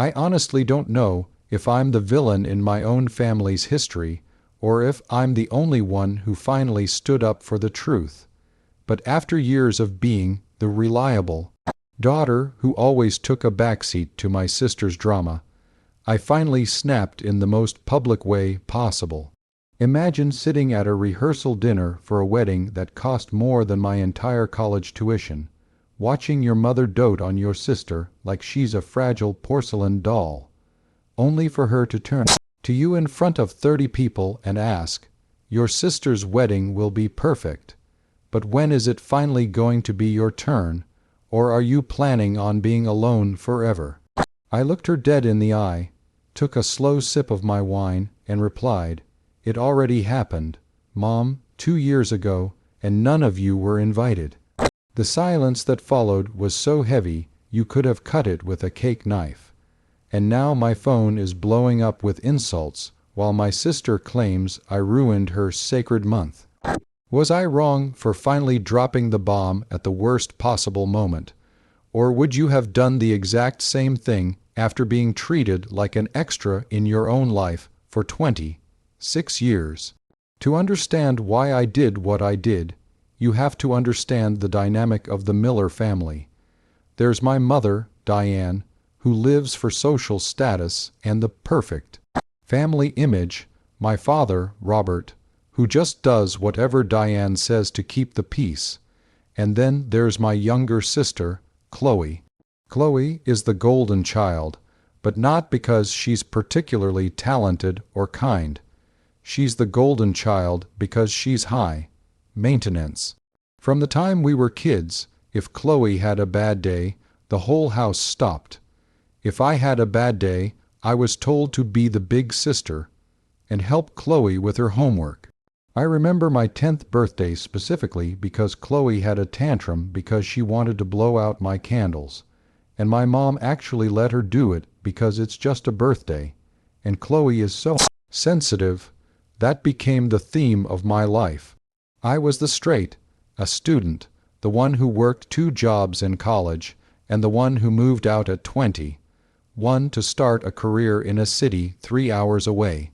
I honestly don't know if I'm the villain in my own family's history, or if I'm the only one who finally stood up for the truth. But after years of being the reliable daughter who always took a backseat to my sister's drama, I finally snapped in the most public way possible. Imagine sitting at a rehearsal dinner for a wedding that cost more than my entire college tuition, watching your mother dote on your sister like she's a fragile porcelain doll, only for her to turn to you in front of 30 people and ask, "Your sister's wedding will be perfect, but when is it finally going to be your turn, or are you planning on being alone forever?" I looked her dead in the eye, took a slow sip of my wine, and replied, "It already happened, Mom, 2 years ago, and none of you were invited." The silence that followed was so heavy you could have cut it with a cake knife. And now my phone is blowing up with insults while my sister claims I ruined her sacred month. Was I wrong for finally dropping the bomb at the worst possible moment? Or would you have done the exact same thing after being treated like an extra in your own life for 26 years? To understand why I did what I did, you have to understand the dynamic of the Miller family. There's my mother, Diane, who lives for social status and the perfect family image, my father, Robert, who just does whatever Diane says to keep the peace, and then there's my younger sister, Chloe. Chloe is the golden child, but not because she's particularly talented or kind. She's the golden child because she's high maintenance. From the time we were kids, if Chloe had a bad day, the whole house stopped. If I had a bad day, I was told to be the big sister and help Chloe with her homework. I remember my 10th birthday specifically because Chloe had a tantrum because she wanted to blow out my candles, and my mom actually let her do it because it's just a birthday, and Chloe is so sensitive. That became the theme of my life. I was the straight, a student, the one who worked 2 jobs in college, and the one who moved out at 20, one to start a career in a city 3 hours away.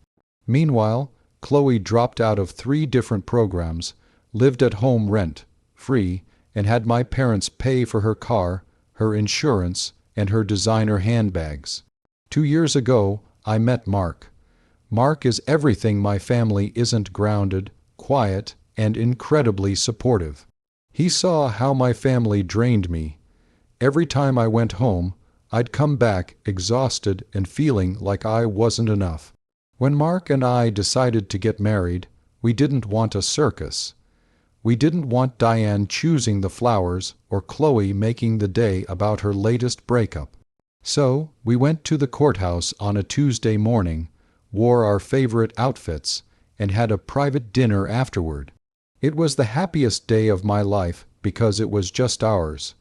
Meanwhile, Chloe dropped out of 3 different programs, lived at home rent-free, and had my parents pay for her car, her insurance, and her designer handbags. 2 years ago, I met Mark. Mark is everything my family isn't: grounded, quiet, and incredibly supportive. He saw how my family drained me. Every time I went home, I'd come back exhausted and feeling like I wasn't enough. When Mark and I decided to get married, we didn't want a circus. We didn't want Diane choosing the flowers or Chloe making the day about her latest breakup. So we went to the courthouse on a Tuesday morning, wore our favorite outfits, and had a private dinner afterward. It was the happiest day of my life because it was just ours.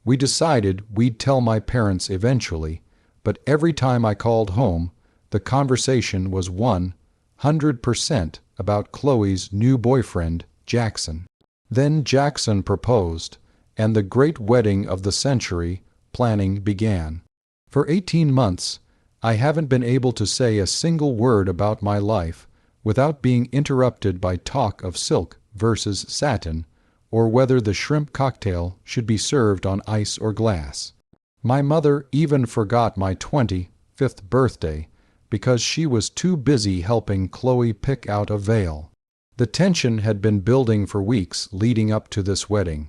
We decided we'd tell my parents eventually, but every time I called home, the conversation was 100% about Chloe's new boyfriend, Jackson. Then Jackson proposed, and the great wedding of the century planning began. For 18 months, I haven't been able to say a single word about my life without being interrupted by talk of silk versus satin, or whether the shrimp cocktail should be served on ice or glass. My mother even forgot my 25th birthday because she was too busy helping Chloe pick out a veil. The tension had been building for weeks leading up to this wedding.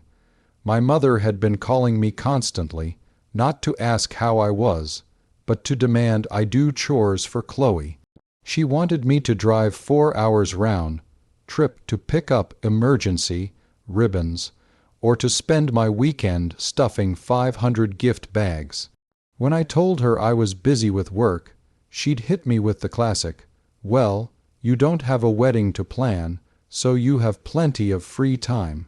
My mother had been calling me constantly, not to ask how I was, but to demand I do chores for Chloe. She wanted me to drive 4 hours round trip to pick up emergency ribbons, or to spend my weekend stuffing 500 gift bags. When I told her I was busy with work, she'd hit me with the classic, "Well, you don't have a wedding to plan, so you have plenty of free time."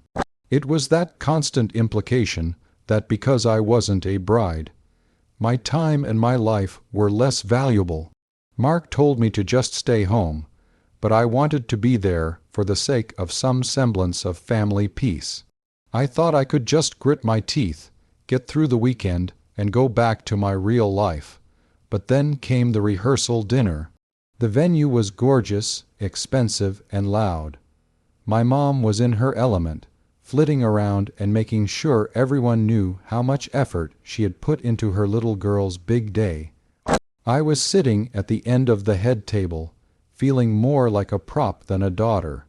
It was that constant implication that because I wasn't a bride, my time and my life were less valuable. Mark told me to just stay home, but I wanted to be there for the sake of some semblance of family peace. I thought I could just grit my teeth, get through the weekend, and go back to my real life. But then came the rehearsal dinner. The venue was gorgeous, expensive, and loud. My mom was in her element, flitting around and making sure everyone knew how much effort she had put into her little girl's big day. I was sitting at the end of the head table, feeling more like a prop than a daughter.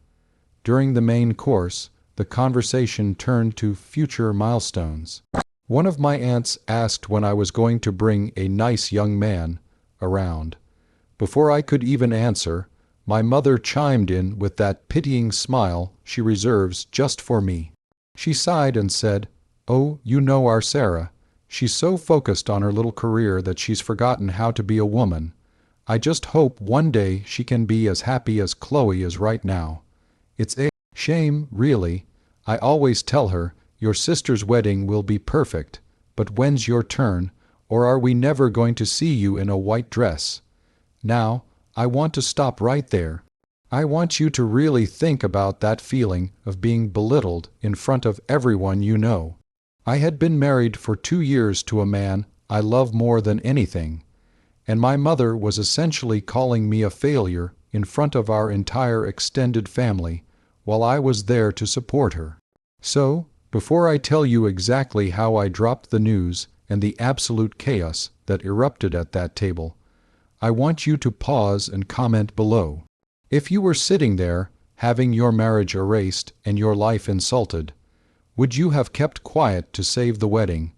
During the main course, the conversation turned to future milestones. One of my aunts asked when I was going to bring a nice young man around. Before I could even answer, my mother chimed in with that pitying smile she reserves just for me. She sighed and said, "Oh, you know our Sarah. She's so focused on her little career that she's forgotten how to be a woman. I just hope one day she can be as happy as Chloe is right now. It's a shame, really. I always tell her, your sister's wedding will be perfect, but when's your turn, or are we never going to see you in a white dress?" Now, I want to stop right there. I want you to really think about that feeling of being belittled in front of everyone you know. I had been married for 2 years to a man I love more than anything, and my mother was essentially calling me a failure in front of our entire extended family while I was there to support her. So, before I tell you exactly how I dropped the news and the absolute chaos that erupted at that table, I want you to pause and comment below. If you were sitting there, having your marriage erased and your life insulted, would you have kept quiet to save the wedding,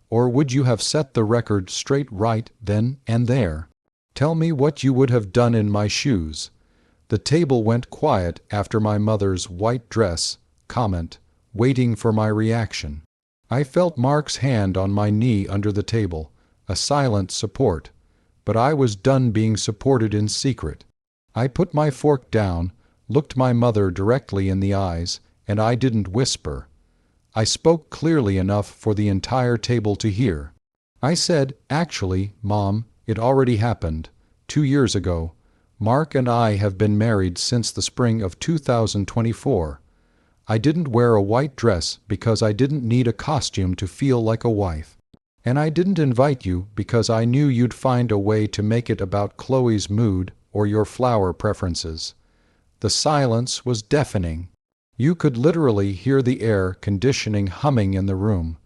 or would you have set the record straight right then and there? Tell me what you would have done in my shoes. The table went quiet after my mother's white dress comment, waiting for my reaction. I felt Mark's hand on my knee under the table, a silent support, but I was done being supported in secret. I put my fork down, looked my mother directly in the eyes, and I didn't whisper. I spoke clearly enough for the entire table to hear. I said, "Actually, Mom, it already happened. 2 years ago. Mark and I have been married since the spring of 2024. I didn't wear a white dress because I didn't need a costume to feel like a wife. And I didn't invite you because I knew you'd find a way to make it about Chloe's mood or your flower preferences." The silence was deafening. You could literally hear the air conditioning humming in the room.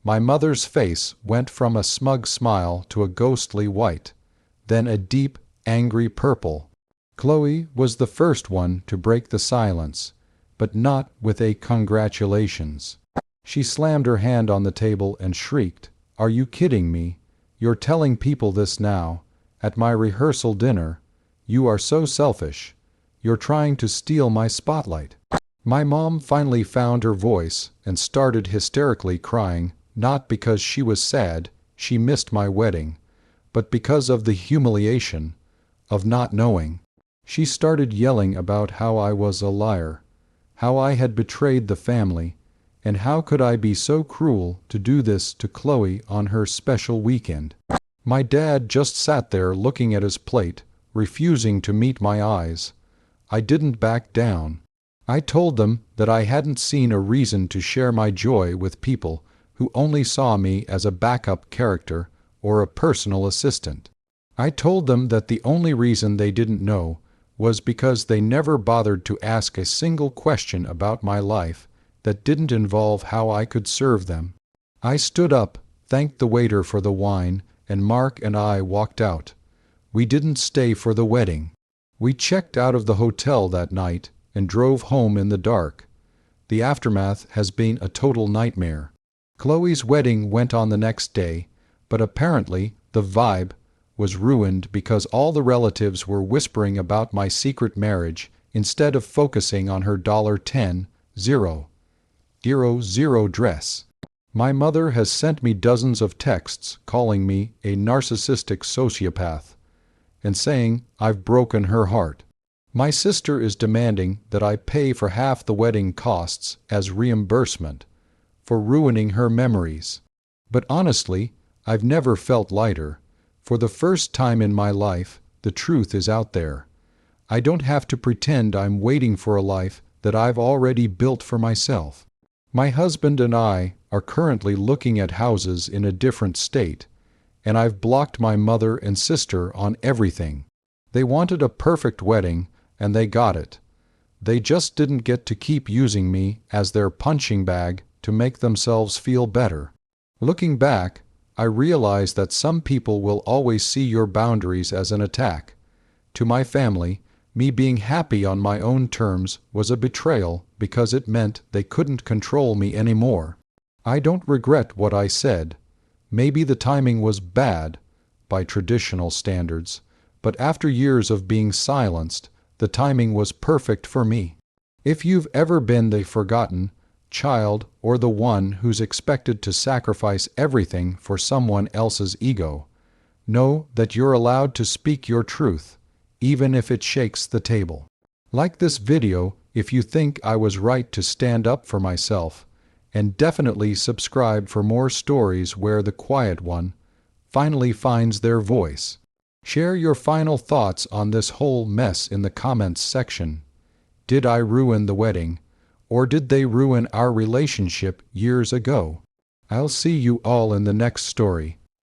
My mother's face went from a smug smile to a ghostly white, then a deep, angry purple. Chloe was the first one to break the silence, but not with a congratulations. She slammed her hand on the table and shrieked, "Are you kidding me? You're telling people this now, at my rehearsal dinner? You are so selfish. You're trying to steal my spotlight." My mom finally found her voice and started hysterically crying, not because she was sad, she missed my wedding, but because of the humiliation of not knowing. She started yelling about how I was a liar, how I had betrayed the family, and how could I be so cruel to do this to Chloe on her special weekend. My dad just sat there looking at his plate, refusing to meet my eyes. I didn't back down. I told them that I hadn't seen a reason to share my joy with people who only saw me as a backup character or a personal assistant. I told them that the only reason they didn't know was because they never bothered to ask a single question about my life that didn't involve how I could serve them. I stood up, thanked the waiter for the wine, and Mark and I walked out. We didn't stay for the wedding. We checked out of the hotel that night and drove home in the dark. The aftermath has been a total nightmare. Chloe's wedding went on the next day, but apparently the vibe was ruined because all the relatives were whispering about my secret marriage instead of focusing on her $10,000 dress. My mother has sent me dozens of texts calling me a narcissistic sociopath and saying I've broken her heart. My sister is demanding that I pay for half the wedding costs as reimbursement for ruining her memories. But honestly, I've never felt lighter. For the first time in my life, the truth is out there. I don't have to pretend I'm waiting for a life that I've already built for myself. My husband and I are currently looking at houses in a different state, and I've blocked my mother and sister on everything. They wanted a perfect wedding, and they got it. They just didn't get to keep using me as their punching bag to make themselves feel better. Looking back, I realize that some people will always see your boundaries as an attack. To my family, me being happy on my own terms was a betrayal because it meant they couldn't control me anymore. I don't regret what I said. Maybe the timing was bad, by traditional standards, but after years of being silenced, the timing was perfect for me. If you've ever been the forgotten child or the one who's expected to sacrifice everything for someone else's ego, know that you're allowed to speak your truth, even if it shakes the table. Like this video if you think I was right to stand up for myself, and definitely subscribe for more stories where the quiet one finally finds their voice. Share your final thoughts on this whole mess in the comments section. Did I ruin the wedding, or did they ruin our relationship years ago? I'll see you all in the next story.